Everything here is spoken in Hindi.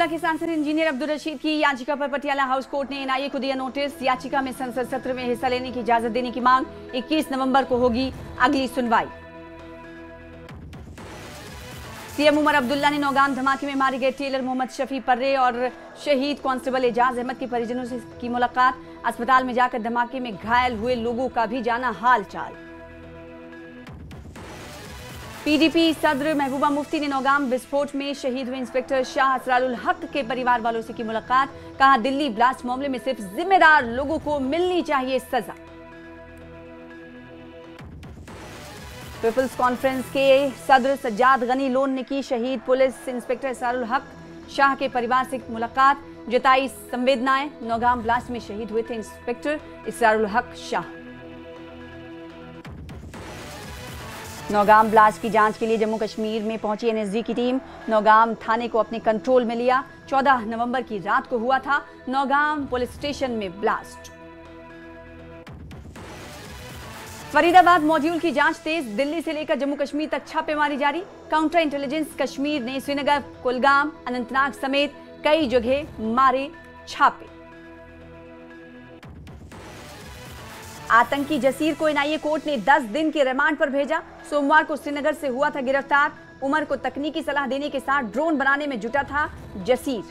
बारामूला के सांसद इंजीनियर अब्दुल रशीद की याचिका पर पटियाला हाउस कोर्ट ने एनआईए को दिया नोटिस। याचिका में संसद सत्र में हिस्सा लेने की इजाजत देने की मांग। 21 नवंबर को होगी अगली सुनवाई। सीएम उमर अब्दुल्ला ने नौगाम धमाके में मारे गए टेलर मोहम्मद शफी पर्रे और शहीद कांस्टेबल एजाज अहमद के परिजनों से की मुलाकात। अस्पताल में जाकर धमाके में घायल हुए लोगों का भी जाना हाल चाल। पीडीपी सदर महबूबा मुफ्ती ने नौगाम विस्फोट में शहीद हुए इंस्पेक्टर शाह असरारुल हक के परिवार वालों से की मुलाकात। कहा, दिल्ली ब्लास्ट मामले में सिर्फ जिम्मेदार लोगों को मिलनी चाहिए सजा। पीपल्स कॉन्फ्रेंस के सदर सज्जाद गनी लोन ने की शहीद पुलिस इंस्पेक्टर असरारुल हक शाह के परिवार से मुलाकात। जताई संवेदनाएं। नौगाम ब्लास्ट में शहीद हुए थे इंस्पेक्टर असरारुल हक शाह। नौगाम ब्लास्ट की जांच के लिए जम्मू कश्मीर में पहुंची एनएसजी की टीम। नौगाम थाने को अपने कंट्रोल में लिया। 14 नवंबर की रात को हुआ था नौगाम पुलिस स्टेशन में ब्लास्ट। फरीदाबाद मॉड्यूल की जांच तेज। दिल्ली से लेकर जम्मू कश्मीर तक छापेमारी जारी। काउंटर इंटेलिजेंस कश्मीर ने श्रीनगर, कुलगाम, अनंतनाग समेत कई जगह मारे छापे। आतंकी जसीर को एनआईए कोर्ट ने 10 दिन के रिमांड पर भेजा। सोमवार को श्रीनगर से हुआ था गिरफ्तार। उमर को तकनीकी सलाह देने के साथ ड्रोन बनाने में जुटा था जसीर।